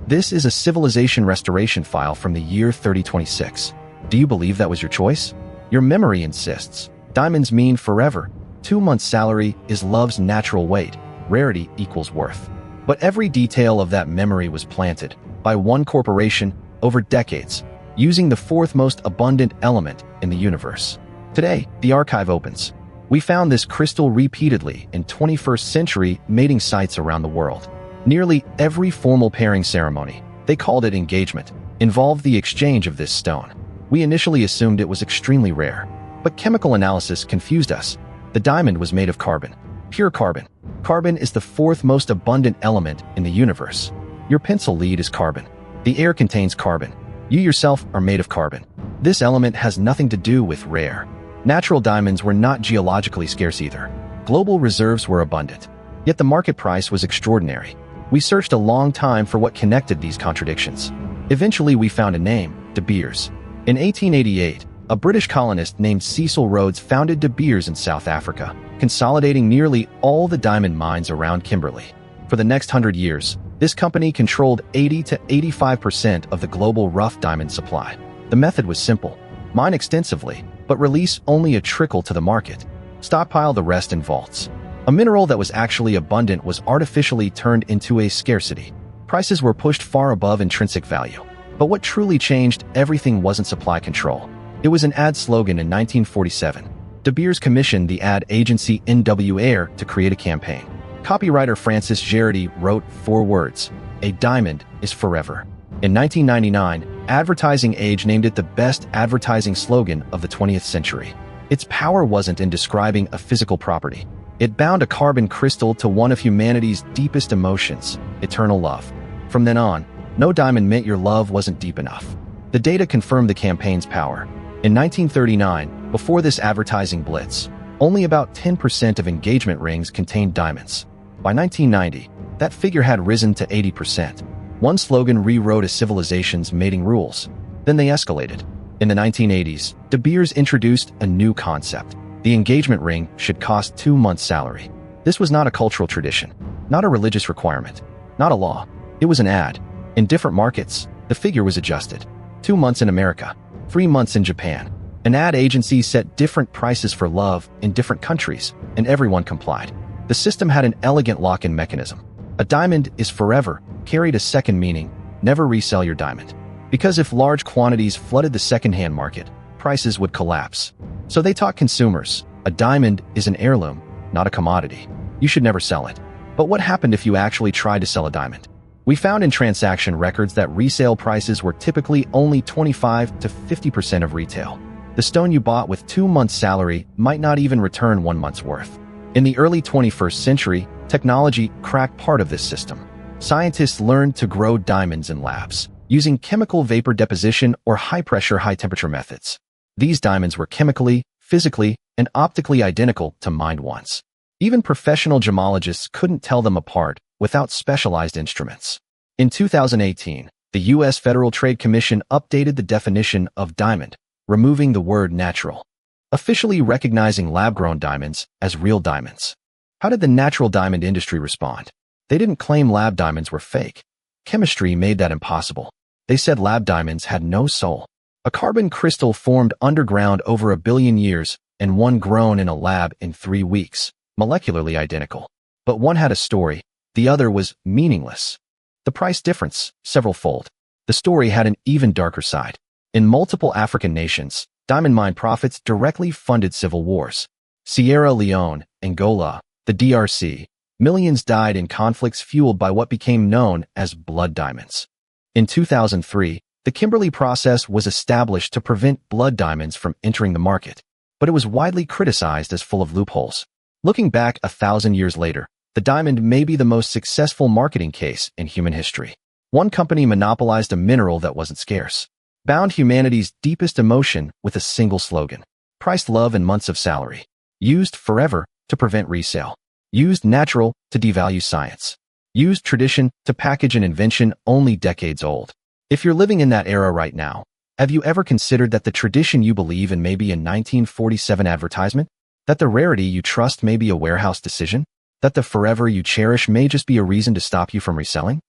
This is a civilization restoration file from the year 3026. Do you believe that was your choice? Your memory insists. Diamonds mean forever. 2 months' salary is love's natural weight. Rarity equals worth. But every detail of that memory was planted by one corporation over decades, using the fourth most abundant element in the universe. Today, the archive opens. We found this crystal repeatedly in 21st century mating sites around the world. Nearly every formal pairing ceremony, they called it engagement, involved the exchange of this stone. We initially assumed it was extremely rare, but chemical analysis confused us. The diamond was made of carbon, pure carbon. Carbon is the fourth most abundant element in the universe. Your pencil lead is carbon. The air contains carbon. You yourself are made of carbon. This element has nothing to do with rare. Natural diamonds were not geologically scarce either. Global reserves were abundant. Yet the market price was extraordinary. We searched a long time for what connected these contradictions. Eventually we found a name, De Beers. In 1888, a British colonist named Cecil Rhodes founded De Beers in South Africa, consolidating nearly all the diamond mines around Kimberley. For the next 100 years, this company controlled 80 to 85% of the global rough diamond supply. The method was simple. Mine extensively, but release only a trickle to the market. Stockpile the rest in vaults. A mineral that was actually abundant was artificially turned into a scarcity. Prices were pushed far above intrinsic value. But what truly changed everything wasn't supply control. It was an ad slogan in 1947. De Beers commissioned the ad agency NW Air to create a campaign. Copywriter Francis Geraghty wrote 4 words: "A diamond is forever." In 1999, Advertising Age named it the best advertising slogan of the 20th century. Its power wasn't in describing a physical property. It bound a carbon crystal to one of humanity's deepest emotions, eternal love. From then on, no diamond meant your love wasn't deep enough. The data confirmed the campaign's power. In 1939, before this advertising blitz, only about 10% of engagement rings contained diamonds. By 1990, that figure had risen to 80%. One slogan rewrote a civilization's mating rules. Then they escalated. In the 1980s, De Beers introduced a new concept. The engagement ring should cost 2 months' salary. This was not a cultural tradition, not a religious requirement, not a law. It was an ad. In different markets, the figure was adjusted. 2 months in America, 3 months in Japan. An ad agency set different prices for love in different countries, and everyone complied. The system had an elegant lock-in mechanism. A diamond is forever carried a second meaning: never resell your diamond. Because if large quantities flooded the second-hand market, prices would collapse. So they taught consumers, a diamond is an heirloom, not a commodity. You should never sell it. But what happened if you actually tried to sell a diamond? We found in transaction records that resale prices were typically only 25 to 50% of retail. The stone you bought with 2 months' salary might not even return 1 month's worth. In the early 21st century, technology cracked part of this system. Scientists learned to grow diamonds in labs, using chemical vapor deposition or high-pressure, high-temperature methods. These diamonds were chemically, physically, and optically identical to mined ones. Even professional gemologists couldn't tell them apart without specialized instruments. In 2018, the U.S. Federal Trade Commission updated the definition of diamond, removing the word natural, officially recognizing lab-grown diamonds as real diamonds. How did the natural diamond industry respond? They didn't claim lab diamonds were fake. Chemistry made that impossible. They said lab diamonds had no soul. A carbon crystal formed underground over 1 billion years and one grown in a lab in 3 weeks, molecularly identical. But one had a story, the other was meaningless. The price difference, several-fold. The story had an even darker side. In multiple African nations, diamond mine profits directly funded civil wars. Sierra Leone, Angola, the DRC, millions died in conflicts fueled by what became known as blood diamonds. In 2003, the Kimberley process was established to prevent blood diamonds from entering the market, but it was widely criticized as full of loopholes. Looking back 1,000 years later, the diamond may be the most successful marketing case in human history. One company monopolized a mineral that wasn't scarce, bound humanity's deepest emotion with a single slogan, priced love in months of salary, used forever to prevent resale, used natural to devalue science, used tradition to package an invention only decades old. If you're living in that era right now, have you ever considered that the tradition you believe in may be a 1947 advertisement? That the rarity you trust may be a warehouse decision? That the forever you cherish may just be a reason to stop you from reselling?